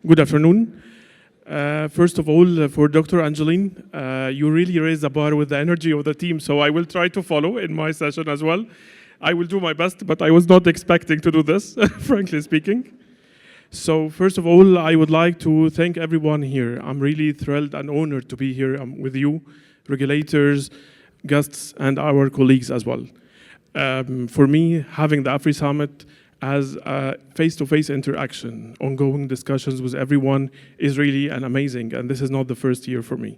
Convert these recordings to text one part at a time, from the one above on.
Good afternoon. First of all, for Dr. Angeline, you really raised the bar with the energy of the team, so I will try to follow in my session as well. I will do my best, but I was not expecting to do this, frankly speaking. So first of all, I would like to thank everyone here. I'm really thrilled and honored to be here with you, regulators, guests, and our colleagues as well. For me, having the AfriSummit as a face-to-face interaction, ongoing discussions with everyone is really an amazing, and this is not the first year for me.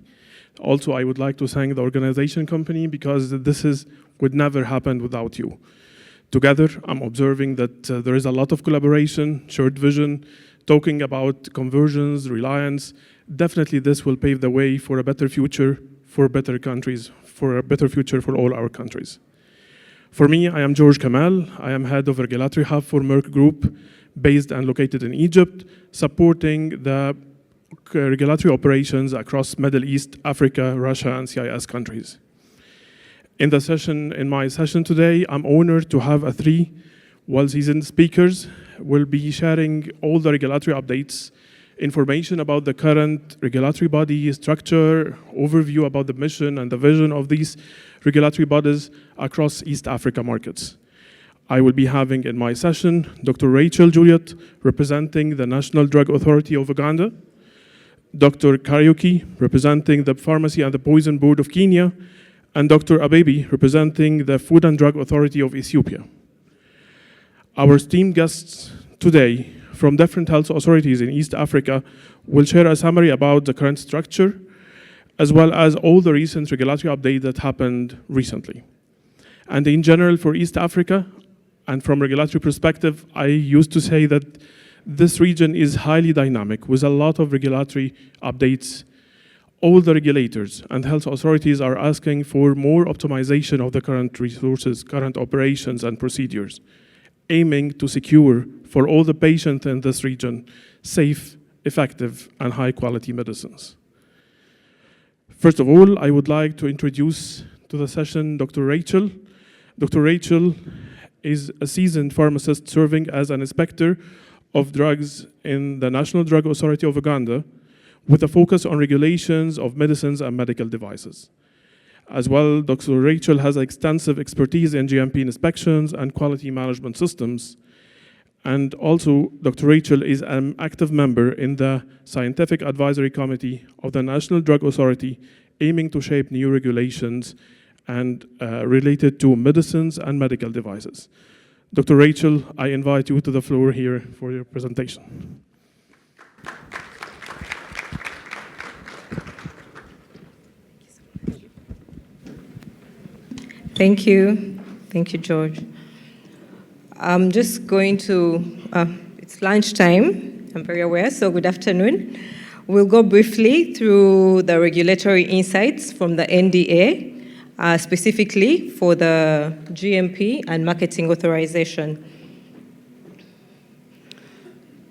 Also, I would like to thank the organization company because would never happen without you. Together, I'm observing that there is a lot of collaboration, shared vision, talking about conversions, reliance. Definitely this will pave the way for a better future, for better countries, for a better future for all our countries. For me, I am George Kamal. I am head of regulatory hub for Merck Group, based and located in Egypt, supporting the regulatory operations across Middle East, Africa, Russia, and CIS countries. In my session today, I'm honored to have three well-seasoned speakers will be sharing all the regulatory updates, information about the current regulatory body structure, overview about the mission and the vision of these regulatory bodies across East Africa markets. I will be having in my session Dr. Rachel Juliet, representing the National Drug Authority of Uganda, Dr. Kariuki, representing the Pharmacy and the Poison Board of Kenya, and Dr. Abebe, representing the Food and Drug Authority of Ethiopia. Our esteemed guests today from different health authorities in East Africa will share a summary about the current structure, as well as all the recent regulatory updates that happened recently. And in general, for East Africa, and from regulatory perspective, I used to say that this region is highly dynamic with a lot of regulatory updates. All the regulators and health authorities are asking for more optimization of the current resources, current operations and procedures, aiming to secure for all the patients in this region safe, effective, and high-quality medicines. First of all, I would like to introduce to the session Dr. Rachel. Dr. Rachel is a seasoned pharmacist serving as an inspector of drugs in the National Drug Authority of Uganda, with a focus on regulations of medicines and medical devices. As well, Dr. Rachel has extensive expertise in GMP inspections and quality management systems. And also, Dr. Rachel is an active member in the Scientific Advisory Committee of the National Drug Authority, aiming to shape new regulations and related to medicines and medical devices. Dr. Rachel, I invite you to the floor here for your presentation. Thank you. Thank you, George. I'm just going to, it's lunchtime, I'm very aware, so good afternoon. We'll go briefly through the regulatory insights from the NDA, specifically for the GMP and marketing authorization.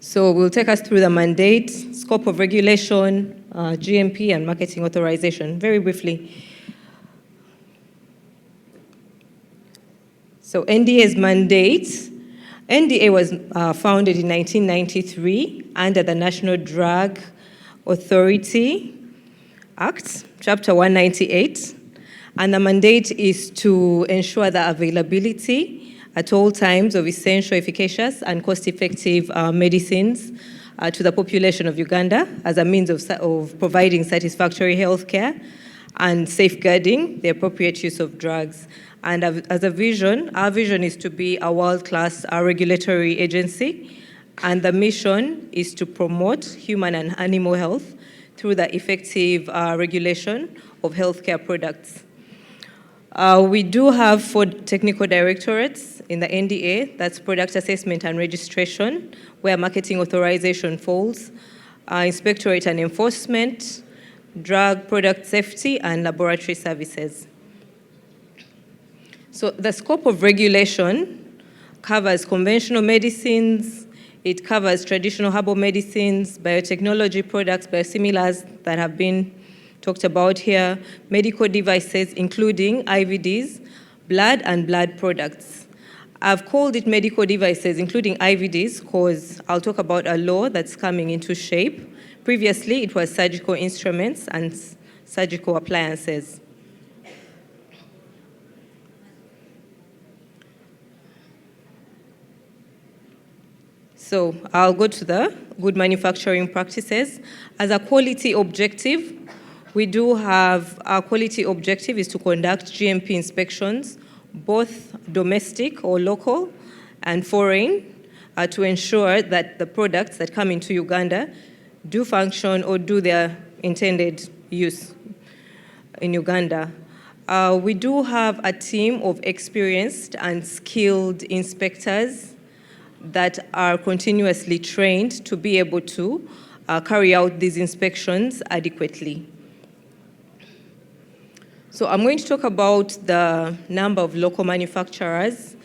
So we'll take us through the mandate, scope of regulation, GMP and marketing authorization, very briefly. So NDA's mandate, NDA was founded in 1993 under the National Drug Authority Act, Chapter 198. And the mandate is to ensure the availability at all times of essential, efficacious, and cost-effective medicines to the population of Uganda as a means of providing satisfactory health care and safeguarding the appropriate use of drugs. And as a vision, our vision is to be a world-class regulatory agency, and the mission is to promote human and animal health through the effective regulation of healthcare products. We do have 4 technical directorates in the NDA, that's product assessment and registration, where marketing authorization falls, inspectorate and enforcement, drug product safety, and laboratory services. So the scope of regulation covers conventional medicines, it covers traditional herbal medicines, biotechnology products, biosimilars that have been talked about here, medical devices including IVDs, blood and blood products. I've called it medical devices, including IVDs, because I'll talk about a law that's coming into shape. Previously, it was surgical instruments and surgical appliances. So I'll go to the good manufacturing practices. As a quality objective, we do have, our quality objective is to conduct GMP inspections, both domestic or local and foreign, to ensure that the products that come into Uganda do function or do their intended use in Uganda. We do have a team of experienced and skilled inspectors that are continuously trained to be able to carry out these inspections adequately. So I'm going to talk about the number of local manufacturers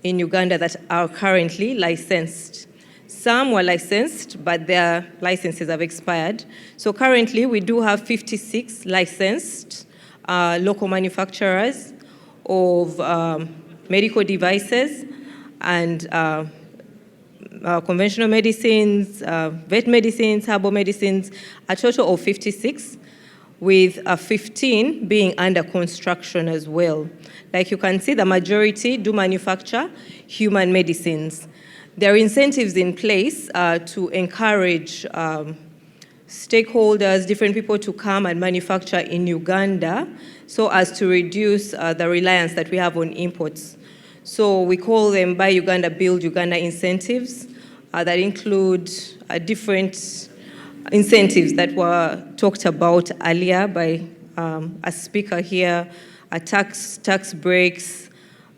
in Uganda that are currently licensed. Some were licensed, but their licenses have expired. So currently, we do have 56 licensed local manufacturers of medical devices and conventional medicines, vet medicines, herbal medicines, a total of 56, with 15 being under construction as well. Like you can see, the majority do manufacture human medicines. There are incentives in place to encourage stakeholders, different people to come and manufacture in Uganda so as to reduce the reliance that we have on imports. So we call them Buy Uganda, Build Uganda incentives that include different incentives that were talked about earlier by a speaker here, tax breaks,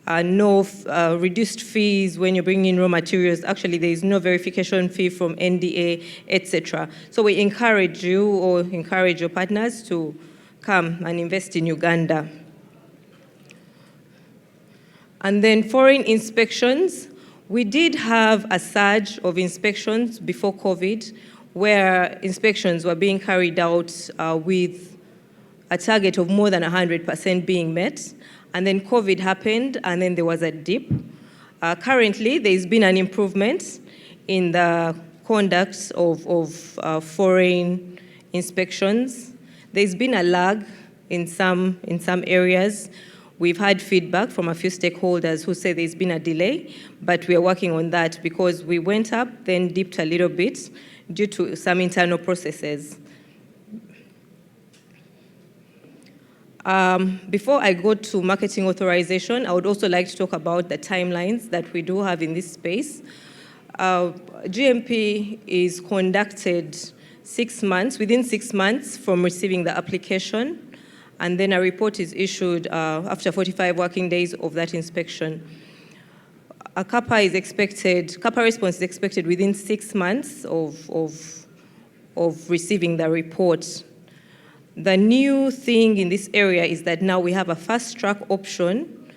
no reduced fees when you bring in raw materials. Actually, there is no verification fee from NDA, etc. So we encourage you or encourage your partners to come and invest in Uganda. And then foreign inspections. We did have a surge of inspections before COVID, where inspections were being carried out with a target of more than 100% being met. And then COVID happened, and then there was a dip. Currently, there's been an improvement in the conduct of foreign inspections. There's been a lag in some areas. We've had feedback from a few stakeholders who say there's been a delay, but we are working on that because we went up, then dipped a little bit due to some internal processes. Before I go to marketing authorization, I would also like to talk about the timelines that we do have in this space. GMP is conducted within 6 months from receiving the application, and then a report is issued after 45 working days of that inspection. A CAPA response is expected within 6 months of receiving the report. The new thing in this area is that now we have a fast-track option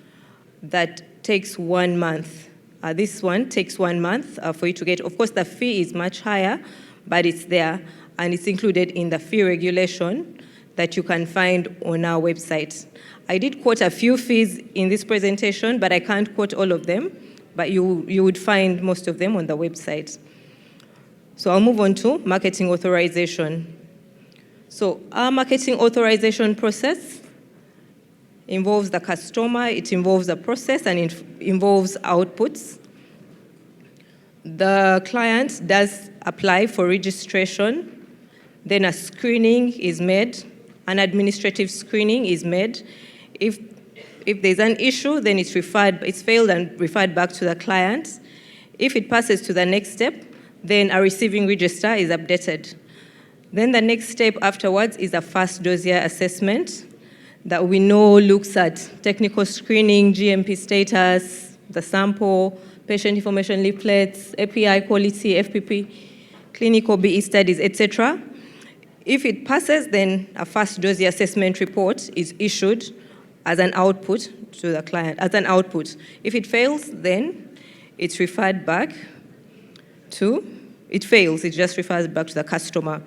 that takes 1 month. This one takes 1 month for you to get. Of course, the fee is much higher, but it's there, and it's included in the fee regulation that you can find on our website. I did quote a few fees in this presentation, but I can't quote all of them, but you would find most of them on the website. So I'll move on to marketing authorization. So our marketing authorization process involves the customer, it involves the process, and it involves outputs. The client does apply for registration, then a screening is made, an administrative screening is made. If there's an issue, then it's failed and referred back to the client. If it passes to the next step, then a receiving register is updated. Then the next step afterwards is a first dossier assessment that we know looks at technical screening, GMP status, the sample, patient information leaflets, API quality, FPP, clinical BE studies, etc. If it passes, then a first dossier assessment report is issued as an output to the client, as an output. If it fails, then it's referred back it just refers back to the customer.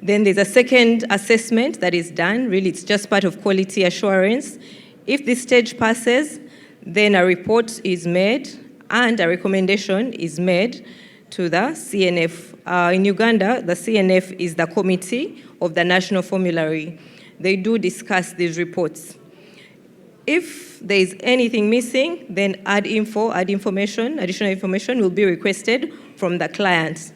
Then there's a second assessment that is done. Really, it's just part of quality assurance. If this stage passes, then a report is made and a recommendation is made to the CNF. In Uganda, the CNF is the Committee of the National Formulary. They do discuss these reports. If there is anything missing, then additional information will be requested from the client.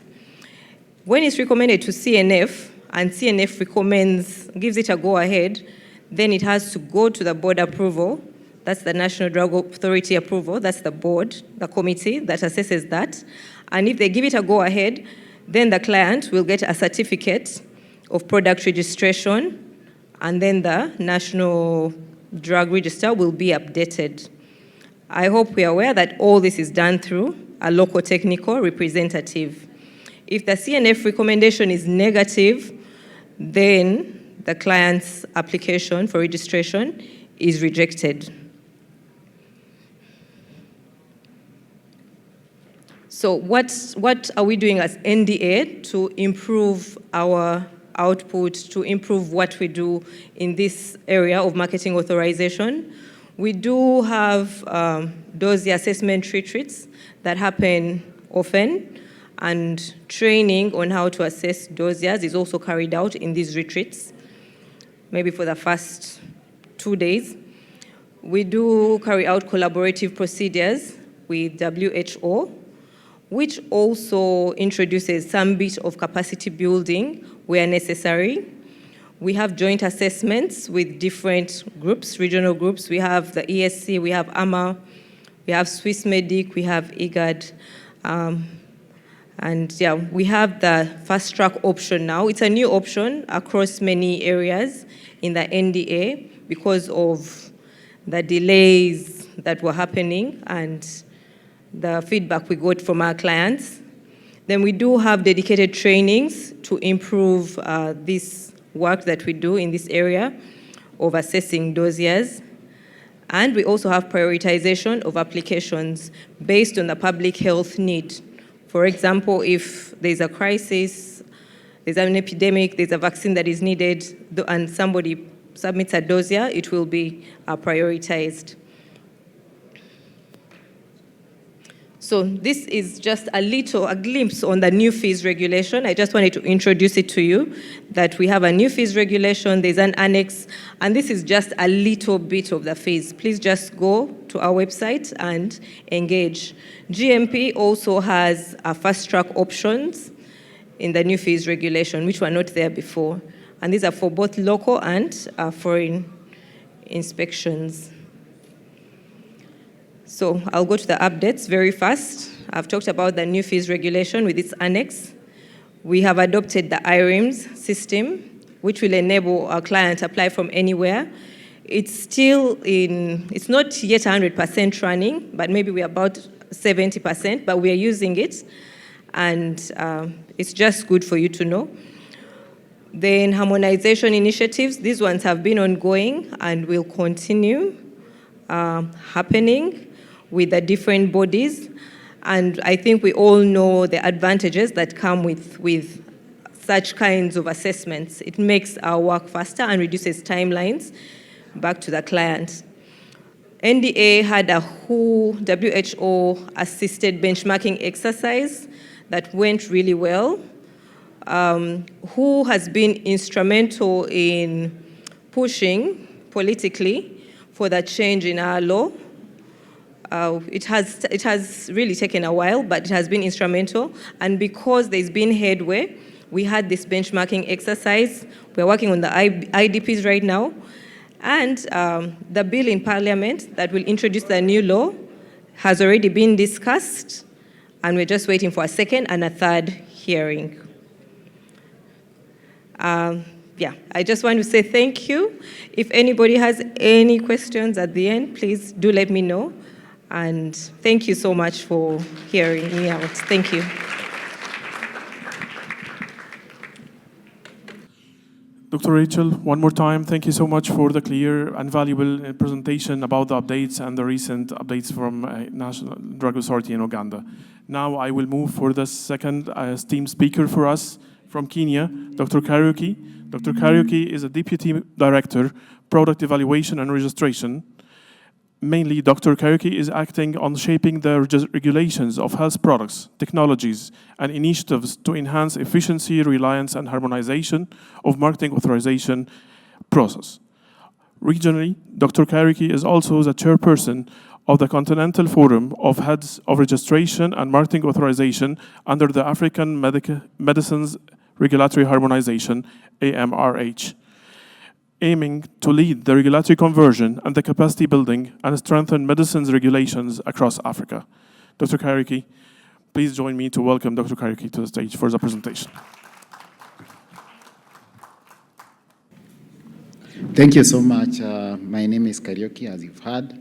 When it's recommended to CNF, and CNF gives it a go-ahead, then it has to go to the board approval. That's the National Drug Authority approval. That's the board, the committee that assesses that. And if they give it a go-ahead, then the client will get a certificate of product registration, and then the National Drug Register will be updated. I hope we are aware that all this is done through a local technical representative. If the CNF recommendation is negative, then the client's application for registration is rejected. So what are we doing as NDA to improve our output, to improve what we do in this area of marketing authorization? We do have dossier assessment retreats that happen often, and training on how to assess dossiers is also carried out in these retreats, maybe for the first 2 days. We do carry out collaborative procedures with WHO, which also introduces some bit of capacity building where necessary. We have joint assessments with different groups, regional groups. We have the ESC, we have AMA, we have Swissmedic, we have IGAD. And yeah, we have the fast track option now. It's a new option across many areas in the NDA because of the delays that were happening and the feedback we got from our clients. Then we do have dedicated trainings to improve this work that we do in this area of assessing dossiers. And we also have prioritization of applications based on the public health need. For example, if there's a crisis, there's an epidemic, there's a vaccine that is needed, and somebody submits a dossier, it will be prioritized. So this is just a glimpse on the new fees regulation. I just wanted to introduce it to you, that we have a new fees regulation, there's an annex, and this is just a little bit of the fees. Please just go to our website and engage. GMP also has fast-track options in the new fees regulation, which were not there before. And these are for both local and foreign inspections. So I'll go to the updates very fast. I've talked about the new fees regulation with its annex. We have adopted the IRIMS system, which will enable our client to apply from anywhere. It's not yet 100% running, but maybe we're about 70%, but we are using it. And it's just good for you to know. Then harmonization initiatives, these ones have been ongoing and will continue happening with the different bodies. And I think we all know the advantages that come with such kinds of assessments. It makes our work faster and reduces timelines back to the client. NDA had a WHO-assisted benchmarking exercise that went really well. WHO has been instrumental in pushing politically for the change in our law. It has really taken a while, but it has been instrumental. And because there's been headway, we had this benchmarking exercise. We're working on the IDPs right now. And the bill in Parliament that will introduce the new law has already been discussed, and we're just waiting for a second and a third hearing. I just want to say thank you. If anybody has any questions at the end, please do let me know. And thank you so much for hearing me out. Thank you. Dr. Rachel, one more time, thank you so much for the clear and valuable presentation about the updates and the recent updates from National Drug Authority in Uganda. Now I will move for the second esteemed speaker for us from Kenya, Dr. Kariuki. Dr. Kariuki is a Deputy Director, Product Evaluation and Registration. Mainly, Dr. Kariuki is acting on shaping the regulations of health products, technologies, and initiatives to enhance efficiency, reliance, and harmonization of marketing authorization process. Regionally, Dr. Kariuki is also the chairperson of the Continental Forum of Heads of Registration and Marketing Authorization under the African Medicines Regulatory Harmonization, AMRH, aiming to lead the regulatory conversion and the capacity building and strengthen medicines regulations across Africa. Dr. Kariuki, please join me to welcome Dr. Kariuki to the stage for the presentation. Thank you so much. My name is Kariuki, as you've heard.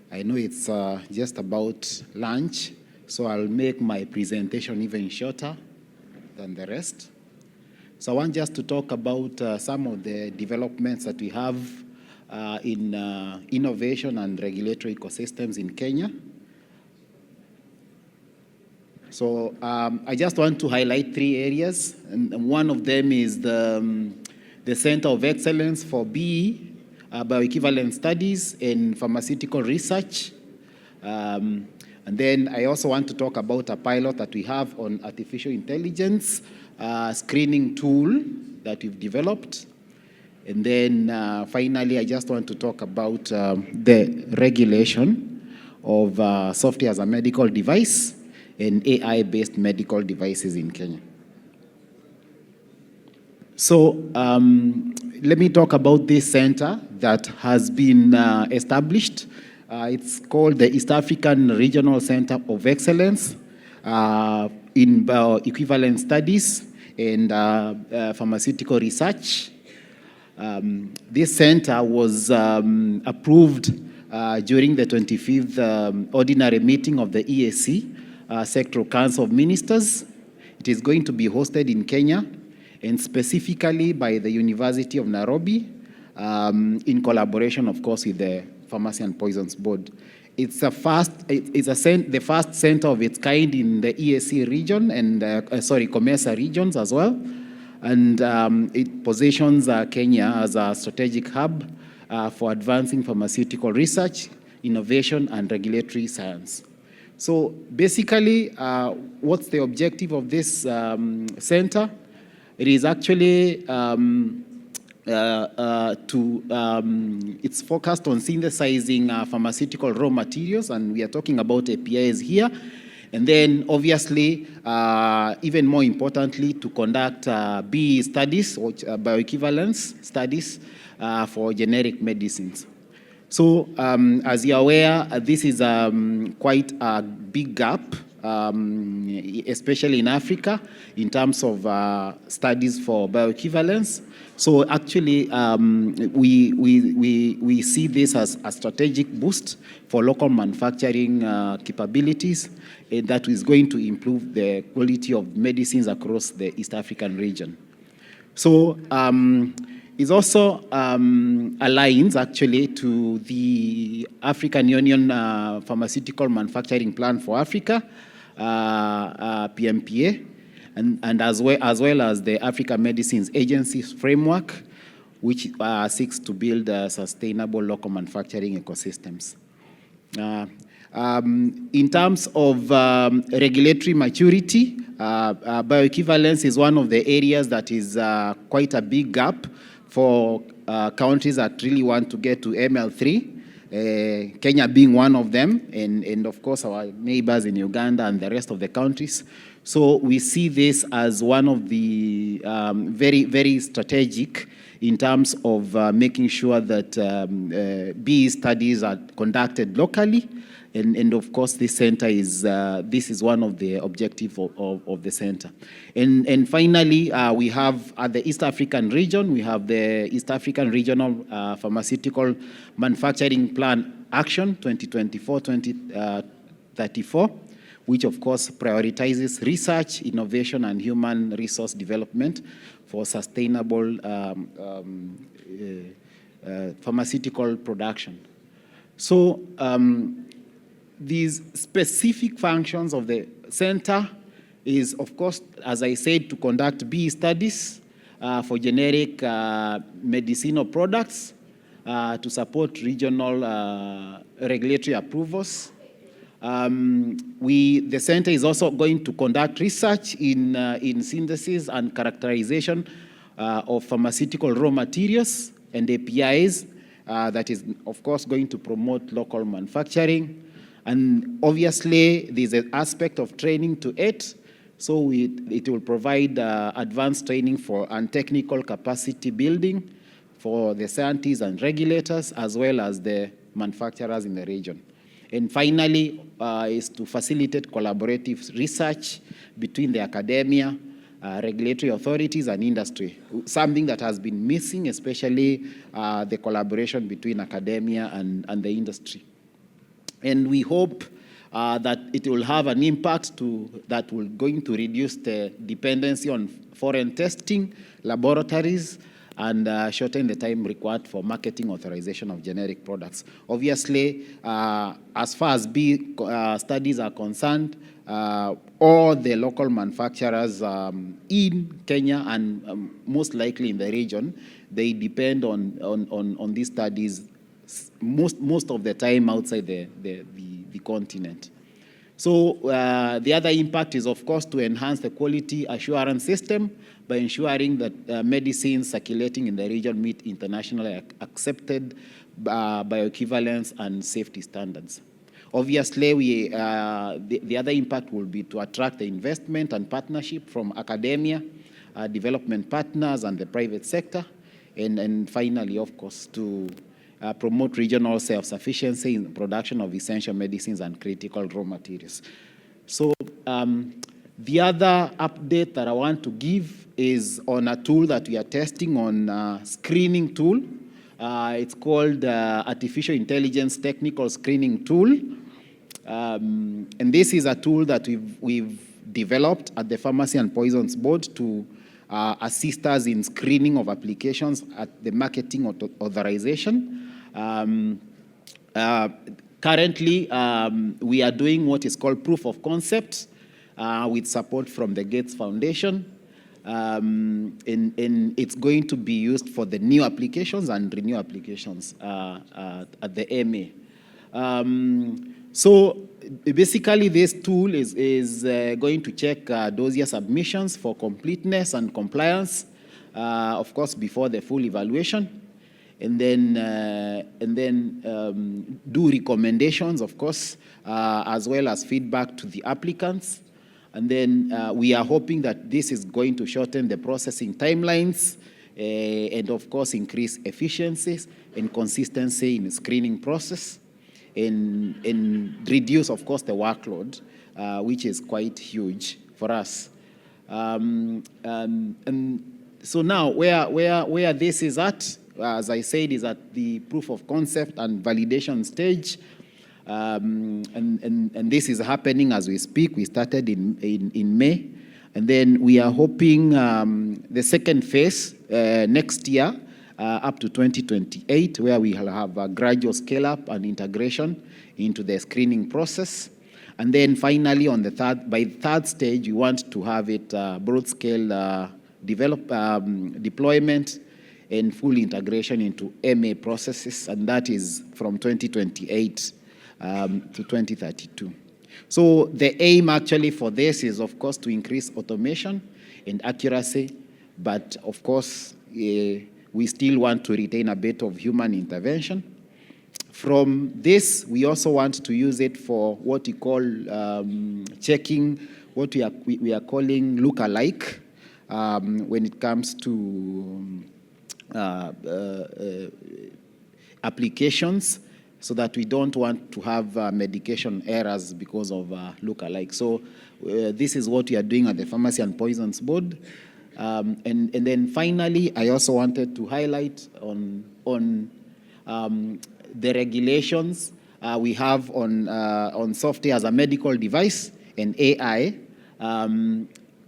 I know it's just about lunch, so I'll make my presentation even shorter than the rest. So I want just to talk about some of the developments that we have in innovation and regulatory ecosystems in Kenya. So I just want to highlight 3 areas, and one of them is the Center of Excellence for BE, Bioequivalent Studies and Pharmaceutical Research. And then I also want to talk about a pilot that we have on artificial intelligence screening tool that we've developed. And then finally, I just want to talk about the regulation of software as a medical device and AI-based medical devices in Kenya. So let me talk about this center that has been established. It's called the East African Regional Center of Excellence in Bioequivalent Studies and Pharmaceutical Research. This center was approved during the 25th ordinary meeting of the EAC, Sectoral Council of Ministers. It is going to be hosted in Kenya, and specifically by the University of Nairobi, in collaboration, of course, with the Pharmacy and Poisons Board. It's the first center of its kind in the EAC region and, COMESA regions as well. And it positions Kenya as a strategic hub for advancing pharmaceutical research, innovation, and regulatory science. So basically, what's the objective of this center? It is actually it's focused on synthesizing pharmaceutical raw materials, and we are talking about APIs here. And then, obviously, even more importantly, to conduct BE studies, or bioequivalence studies for generic medicines. So, as you're aware, this is quite a big gap, especially in Africa, in terms of studies for bioequivalence. So actually, we see this as a strategic boost for local manufacturing capabilities that is going to improve the quality of medicines across the East African region. So it also aligns actually to the African Union Pharmaceutical Manufacturing Plan for Africa, PMPA, and as well as the Africa Medicines Agency framework, which seeks to build sustainable local manufacturing ecosystems. In terms of regulatory maturity, bioequivalence is one of the areas that is quite a big gap for countries that really want to get to ML3, Kenya being one of them, and of course our neighbors in Uganda and the rest of the countries. So we see this as one of the very, very strategic in terms of making sure that BE studies are conducted locally. And of course, this center is this is one of the objectives of the center. And finally, we have at the East African region, we have the East African Regional Pharmaceutical Manufacturing Plan Action 2024-2034, which of course prioritizes research, innovation, and human resource development for sustainable pharmaceutical production. So these specific functions of the center is, of course, as I said, to conduct BE studies for generic medicinal products, to support regional regulatory approvals. The center is also going to conduct research in synthesis and characterization of pharmaceutical raw materials and APIs. That is, of course, going to promote local manufacturing. And obviously, there's an aspect of training to it. So it will provide advanced training and technical capacity building for the scientists and regulators, as well as the manufacturers in the region. And finally, is to facilitate collaborative research between the academia, regulatory authorities, and industry, something that has been missing, especially the collaboration between academia and the industry. And we hope that it will have an impact that will going to reduce the dependency on foreign testing laboratories and shorten the time required for marketing authorization of generic products. Obviously, as far as studies are concerned, all the local manufacturers in Kenya and most likely in the region, they depend on these studies most of the time outside the continent. So the other impact is, of course, to enhance the quality assurance system by ensuring that medicines circulating in the region meet internationally accepted bioequivalence and safety standards. Obviously, the other impact will be to attract the investment and partnership from academia, development partners, and the private sector. And finally, of course, to promote regional self-sufficiency in the production of essential medicines and critical raw materials. So the other update that I want to give is on a tool that we are testing on a screening tool. It's called Artificial Intelligence Technical Screening Tool. And this is a tool that we've developed at the Pharmacy and Poisons Board to assist us in screening of applications at the Marketing Authorization. Currently, we are doing what is called proof of concept with support from the Gates Foundation. And it's going to be used for the new applications and renew applications at the MA. So basically, this tool is going to check dossier submissions for completeness and compliance, of course, before the full evaluation, and then do recommendations, of course, as well as feedback to the applicants. And then we are hoping that this is going to shorten the processing timelines and, of course, increase efficiencies and consistency in the screening process and reduce, of course, the workload, which is quite huge for us. And so now where this is at, as I said, is at the proof of concept and validation stage. And this is happening as we speak. We started in May. And then we are hoping the second phase next year, up to 2028, where we will have a gradual scale-up and integration into the screening process. And then finally, by the third stage, we want to have it broad-scale deployment and full integration into MA processes, and that is from 2028 to 2032. So the aim actually for this is, of course, to increase automation and accuracy, but of course, we still want to retain a bit of human intervention. From this, we also want to use it for what we call checking what we are calling look-alike when it comes to applications, so that we don't want to have medication errors because of look-alike. So this is what we are doing at the Pharmacy and Poisons Board. And then finally, I also wanted to highlight on the regulations we have on software as a medical device and AI.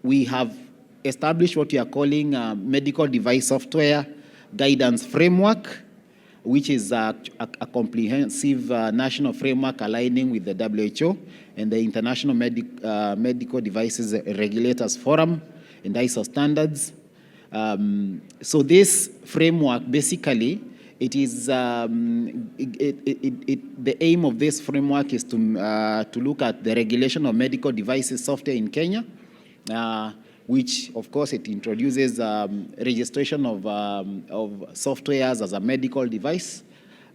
We have established what we are calling medical device software guidance framework, which is a comprehensive national framework aligning with the WHO and the International Medical Devices Regulators Forum and ISO standards. So this framework basically it is the aim of this framework is to look at the regulation of medical devices software in Kenya, which of course it introduces registration of softwares as a medical device.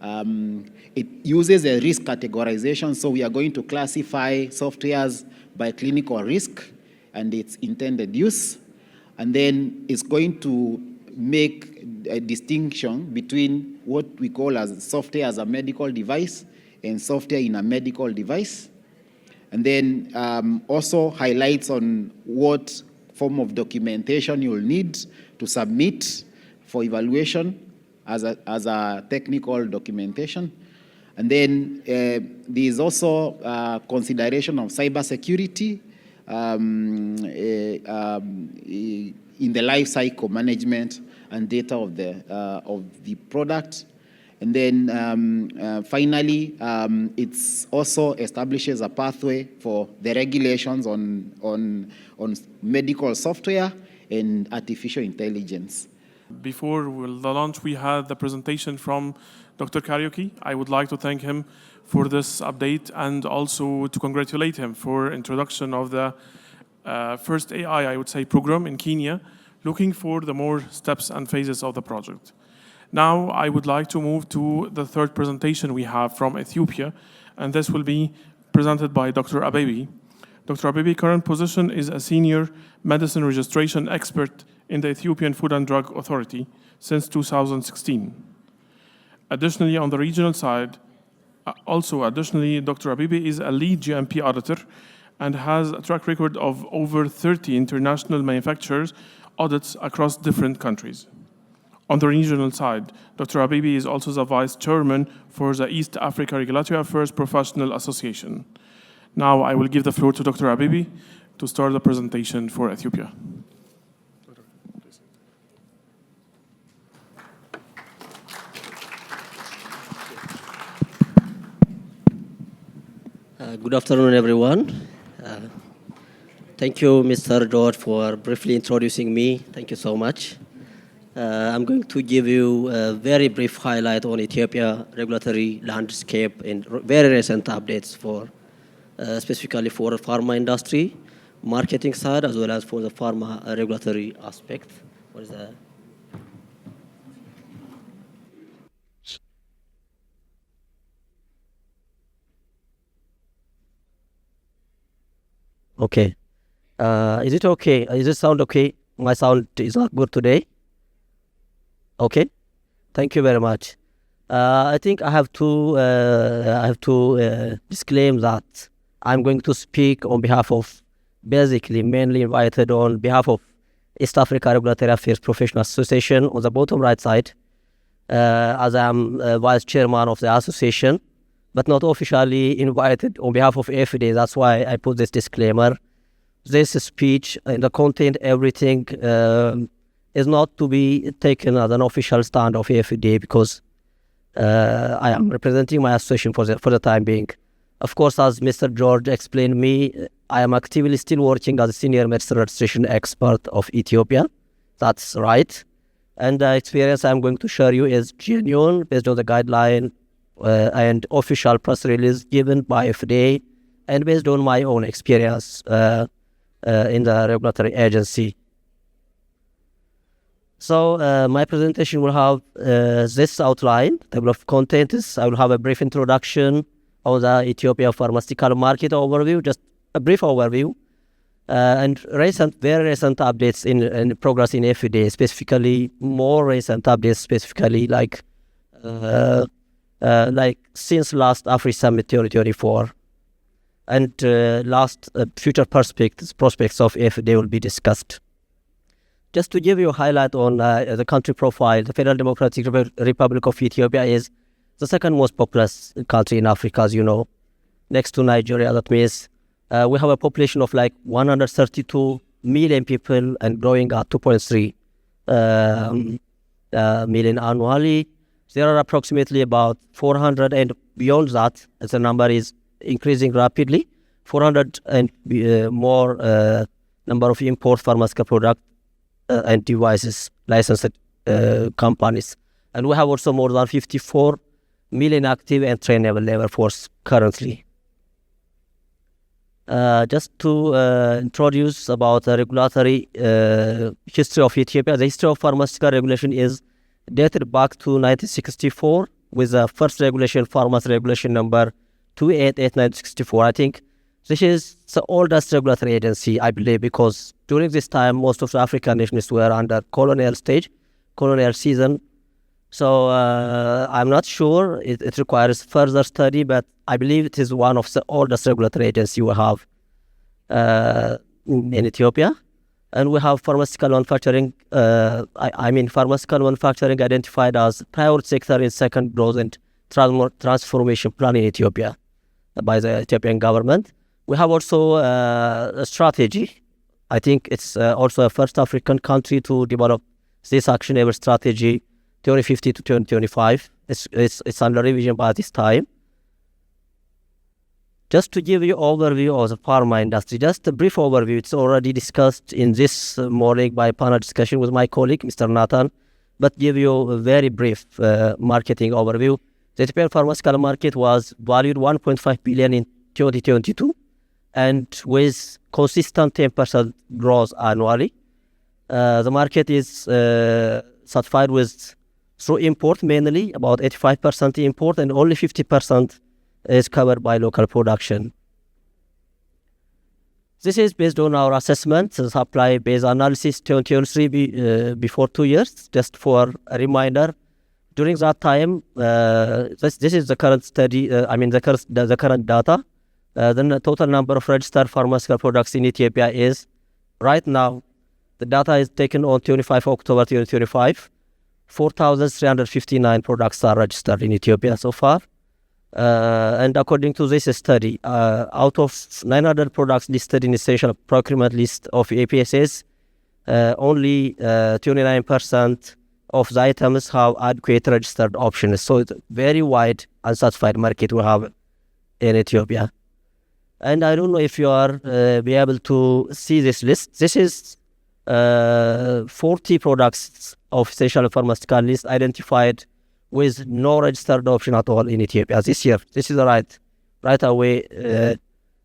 It uses a risk categorization, so we are going to classify softwares by clinical risk and its intended use, and then it's going to make a distinction between what we call as software as a medical device and software in a medical device, and then also highlights on what form of documentation you'll need to submit for evaluation as a technical documentation. And then there is also consideration of cybersecurity in the life cycle management and data of the product. And then finally, it also establishes a pathway for the regulations on medical software and artificial intelligence. Before the launch, we had the presentation from Dr. Kariuki. I would like to thank him for this update and also to congratulate him for introduction of the first AI, I would say, program in Kenya, looking for the more steps and phases of the project. Now, I would like to move to the third presentation we have from Ethiopia, and this will be presented by Dr. Abebe. Dr. Abebe's current position is a senior medicine registration expert in the Ethiopian Food and Drug Authority since 2016. Additionally, on the regional side, Dr. Abebe is a lead GMP auditor and has a track record of over 30 international manufacturers audits across different countries. On the regional side, Dr. Abebe is also the vice chairman for the East Africa Regulatory Affairs Professional Association. Now I will give the floor to Dr. Abebe to start the presentation for Ethiopia. Good afternoon, everyone. Thank you, Mr. George, for briefly introducing me. Thank you so much. I'm going to give you a very brief highlight on Ethiopia regulatory landscape and very recent updates for specifically for the pharma industry, marketing side, as well as for the pharma regulatory aspect. What is that? Okay. Is it okay? Is it sound okay? My sound is not good today. Okay. Thank you very much. I think I have to disclaim that I'm going to speak on behalf of, basically, mainly invited on behalf of East Africa Regulatory Affairs Professional Association on the bottom right side, as I'm vice chairman of the association, but not officially invited on behalf of EFDA. That's why I put this disclaimer. This speech and the content, everything is not to be taken as an official stand of EFDA because I am representing my association for the time being. Of course, as Mr. George explained me, I am actively still working as a senior medicine registration expert of Ethiopia. That's right. And the experience I'm going to share you is genuine based on the guideline and official press release given by FDA and based on my own experience in the regulatory agency. So my presentation will have this outline. Table of contents. I will have a brief introduction on the Ethiopia pharmaceutical market overview, just a brief overview, and very recent updates in progress in FDA, specifically more recent updates, specifically like since last AfriSummit 2024, and last future prospects of FDA will be discussed. Just to give you a highlight on the country profile, the Federal Democratic Republic of Ethiopia is the second most populous country in Africa, as you know, next to Nigeria. That means we have a population of like 132 million people and growing at 2.3 million annually. There are approximately about 400, and beyond that, as the number is increasing rapidly, 400 and more number of import pharmaceutical products and devices licensed companies. And we have also more than 54 million active and trainable labor force currently. Just to introduce about the regulatory history of Ethiopia, the history of pharmaceutical regulation is dated back to 1964 with the first regulation, Pharma's regulation number 288/1964. I think this is the oldest regulatory agency, I believe, because during this time, most of the African nations were under colonial season. So I'm not sure, it requires further study, but I believe it is one of the oldest regulatory agencies we have in Ethiopia. And we have pharmaceutical manufacturing, pharmaceutical manufacturing identified as priority sector in second growth and transformation plan in Ethiopia by the Ethiopian government. We have also a strategy. I think it's also a first African country to develop this actionable strategy 2050 to 2025. It's under revision by this time. Just to give you overview of the pharma industry, just a brief overview. It's already discussed in this morning by panel discussion with my colleague, Mr. Nathan, but give you a very brief marketing overview. The Ethiopian pharmaceutical market was valued 1.5 billion in 2022, and with consistent 10% growth annually. The market is satisfied with through import mainly, about 85% import, and only 50% is covered by local production. This is based on our assessment, supply based analysis 2023 before 2 years. Just for a reminder, during that time, this is the current study, the current data. Then the total number of registered pharmaceutical products in Ethiopia is, right now, the data is taken on 25 October 2025, 4,359 products are registered in Ethiopia so far. And according to this study, out of 900 products listed in the essential procurement list of APSs, only 29% of the items have adequate registered options. So it's a very wide unsatisfied market we have in Ethiopia. And I don't know if you are be able to see this list. This is 40 products of essential pharmaceutical list identified with no registered option at all in Ethiopia this year. This is right away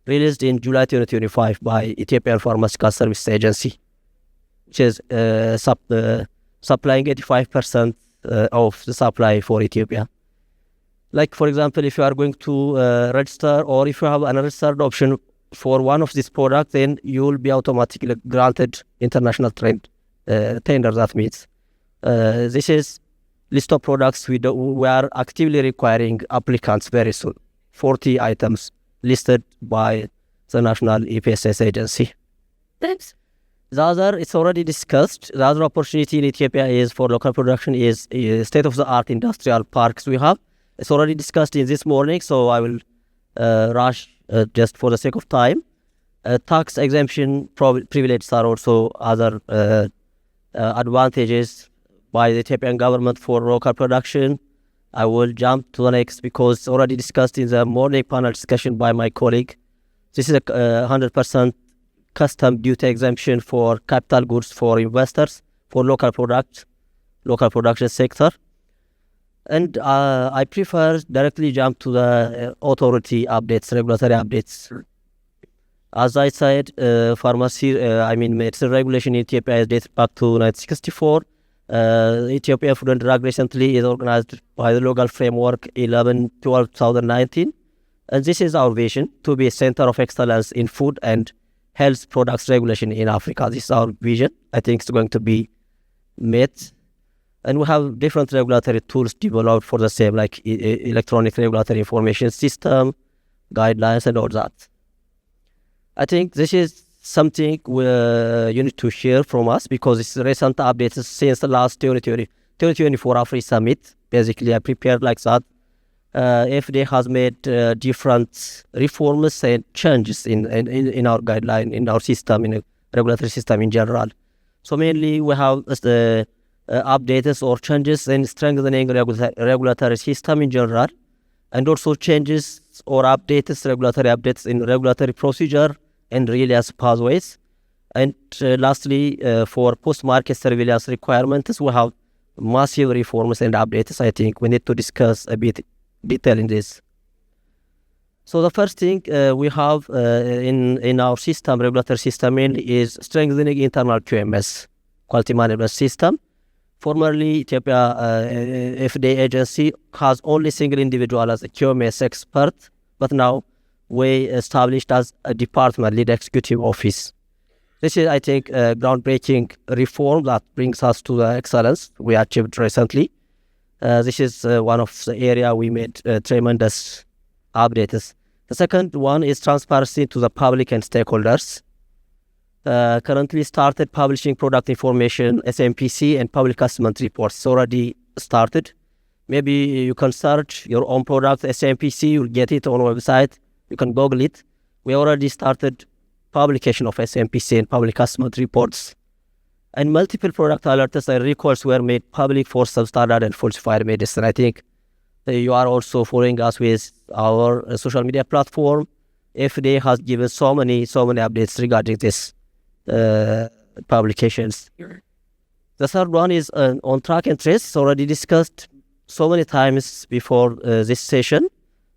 released in July 2025 by Ethiopian Pharmaceutical Services Agency, which is supplying 85% of the supply for Ethiopia. Like, for example, if you are going to register, or if you have an unregistered option for one of these products, then you will be automatically granted international tender. That means this is list of products we are actively requiring applicants very soon. 40 items listed by the National EPSS Agency. Thanks. The other, it's already discussed. The other opportunity in Ethiopia is for local production is state-of-the-art industrial parks we have. It's already discussed in this morning, so I will rush just for the sake of time. Tax exemption privileges are also other advantages by the Ethiopian government for local production. I will jump to the next because it's already discussed in the morning panel discussion by my colleague. This is a 100% custom duty exemption for capital goods for investors for local production sector. And I prefer directly jump to the authority updates, regulatory updates. As I said, medicine regulation in Ethiopia is dated back to 1964. Ethiopia Food and Drug recently is organized by the local framework 11/12/2019. And this is our vision, to be a center of excellence in food and health products regulation in Africa. This is our vision. I think it's going to be met. And we have different regulatory tools developed for the same, like electronic regulatory information system, guidelines, and all that. I think this is something you need to share from us because it's recent updates since the last 2024 AfriSummit. Basically, I prepared like that. FDA has made different reforms and changes in our guideline, in our system, in the regulatory system in general. So mainly we have the updates or changes in strengthening regulatory system in general, and also changes or regulatory updates in regulatory procedure and release pathways. And lastly, for post-market surveillance requirements, we have massive reforms and updates. I think we need to discuss a bit detail in this. So the first thing we have in our system, regulatory system, mainly is strengthening internal QMS, quality management system. Formerly, Ethiopia FDA agency has only single individual as a QMS expert, but now we established as a department lead executive office. This is, I think, a groundbreaking reform that brings us to the excellence we achieved recently. This is one of the area we made tremendous updates. The second one is transparency to the public and stakeholders. Currently started publishing product information, SMPC, and public assessment reports. It's already started. Maybe you can search your own product, SMPC, you'll get it on our website. You can Google it. We already started publication of SMPC and public assessment reports. And multiple product alerts and recalls were made public for substandard and falsified medicine. I think you are also following us with our social media platform. FDA has given so many updates regarding this publications. The third one is on track and trace. It's already discussed so many times before this session.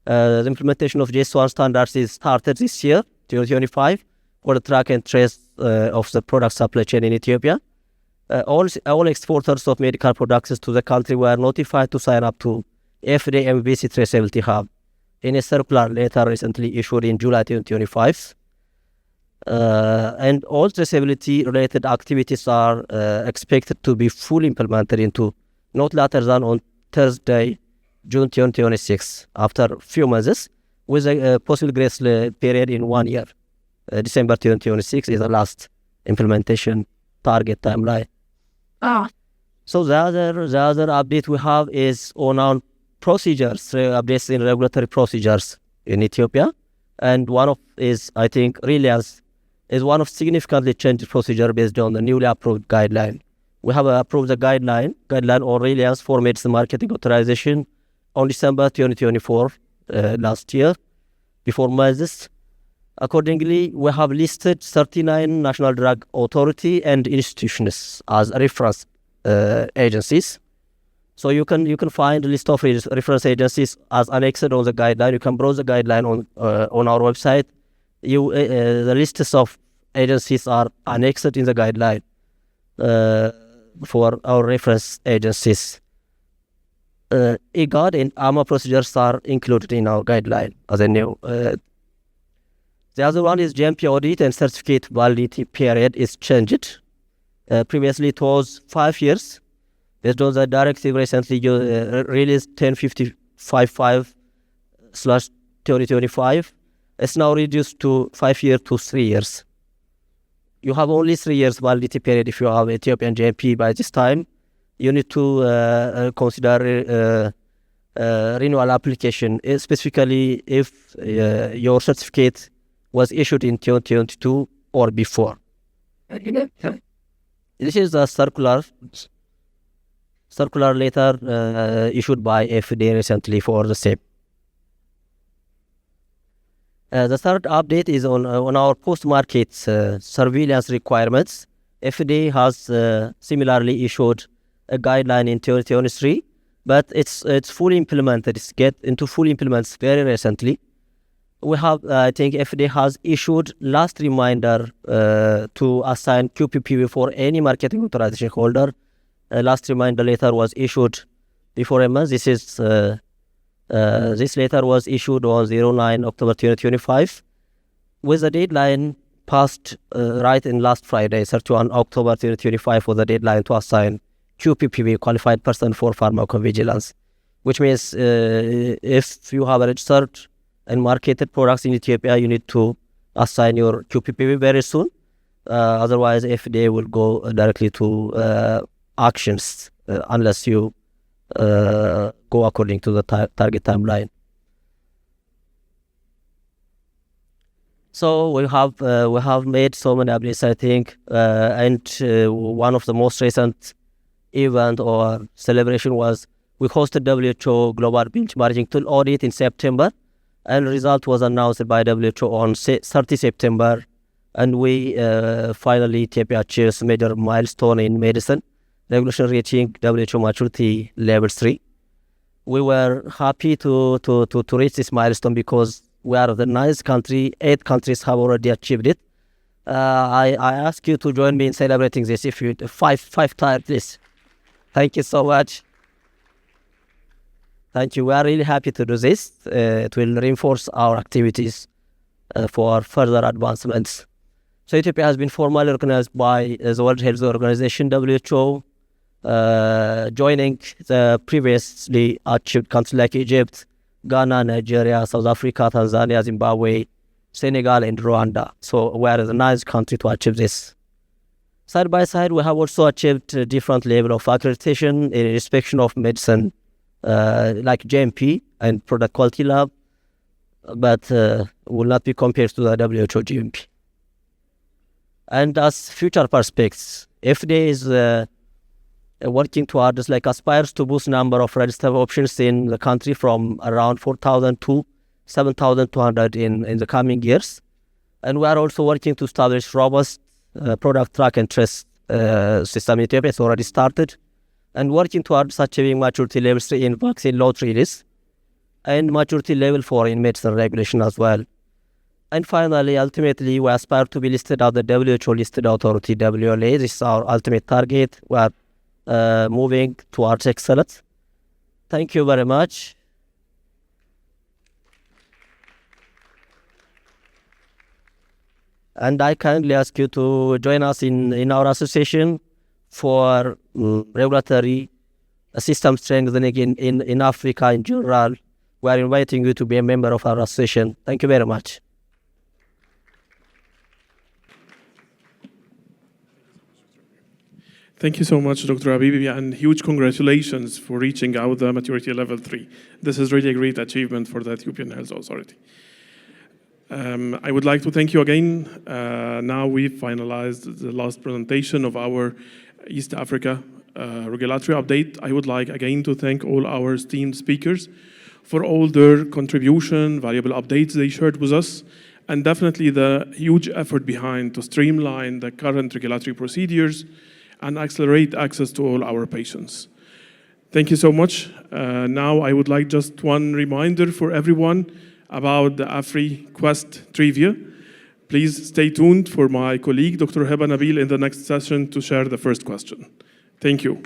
The implementation of GS1 standards is started this year, 2025, for the track and trace of the product supply chain in Ethiopia. All exporters of medical products to the country were notified to sign up to FDA MVC Traceability Hub in a circular letter recently issued in July 2025. And all traceability-related activities are expected to be fully implemented into not later than on Thursday, June 2026, after a few months, with a possible grace period in 1 year. December 2026 is the last implementation target timeline. So the other update we have is on our procedures, updates in regulatory procedures in Ethiopia. And one of is, I think, Reliance is one of significantly changed procedure based on the newly approved guideline. We have approved the guideline on Reliance for medicine marketing authorization on December 2024, last year, before months. Accordingly, we have listed 39 National Drug Authority and institutions as reference agencies. So you can find a list of reference agencies as annexed on the guideline. You can browse the guideline on our website. The lists of agencies are annexed in the guideline for our reference agencies. IGAD and AMA procedures are included in our guideline as a new. The other one is GMP audit and certificate validity period is changed. Previously it was 5 years. Based on the directive recently released 1055/2025. It's now reduced to 5 years to 3 years. You have only 3 years validity period if you have Ethiopian GMP by this time. You need to consider renewal application, specifically if your certificate was issued in 2022 or before. This is a circular letter issued by FDA recently for the same. The third update is on our post-market surveillance requirements. FDA has similarly issued a guideline in 2023, but it's fully implemented. It's get into full implements very recently. We have, I think FDA has issued last reminder to assign QPPV for any marketing authorization holder. Last reminder letter was issued before a month. This letter was issued on 09 October 2025 with the deadline passed right in last Friday, 31 October 2025 for the deadline to assign QPPV, qualified person for pharmacovigilance, which means if you have registered and marketed products in Ethiopia, you need to assign your QPPV very soon. Otherwise, FDA will go directly to actions unless you go according to the target timeline. So we have made so many updates, I think, and one of the most recent event or celebration was we hosted WHO Global Benchmarking Tool Audit in September, and result was announced by WHO on 30 September, and we finally Ethiopia achieved major milestone in medicine. regulation reaching WHO maturity level 3. We were happy to reach this milestone because we are the 9th country, 8 countries have already achieved it. I ask you to join me in celebrating this if you five times, please. Thank you so much. Thank you. We are really happy to do this. It will reinforce our activities for further advancements. So Ethiopia has been formally recognized by the World Health Organization, WHO, joining the previously achieved countries like Egypt, Ghana, Nigeria, South Africa, Tanzania, Zimbabwe, Senegal, and Rwanda. So we are the 9th country to achieve this. Side by side, we have also achieved a different level of accreditation in inspection of medicine, like GMP and product quality lab, but will not be compared to the WHO GMP. And as future prospects, FDA is working towards, aspires to boost number of registered options in the country from around 4,000 to 7,200 in the coming years. And we are also working to establish robust product track and trace system in Ethiopia. It's already started. And working towards achieving maturity level 3 in vaccine lot release and maturity level 4 in medicine regulation as well. And finally, ultimately, we aspire to be listed as the WHO listed authority, WLA. This is our ultimate target. We are moving towards excellence. Thank you very much. And I kindly ask you to join us in our association for regulatory system strengthening in Africa in general. We are inviting you to be a member of our association. Thank you very much. Thank you so much, Dr. Abebe, and huge congratulations for reaching out the maturity level 3. This is really a great achievement for the Ethiopian Health Authority. I would like to thank you again. Now we've finalized the last presentation of our East Africa regulatory update. I would like again to thank all our esteemed speakers for all their contribution, valuable updates they shared with us, and definitely the huge effort behind to streamline the current regulatory procedures and accelerate access to all our patients. Thank you so much. Now I would like just one reminder for everyone about the AfriQuest trivia. Please stay tuned for my colleague, Dr. Heba Nabil, in the next session to share the first question. Thank you.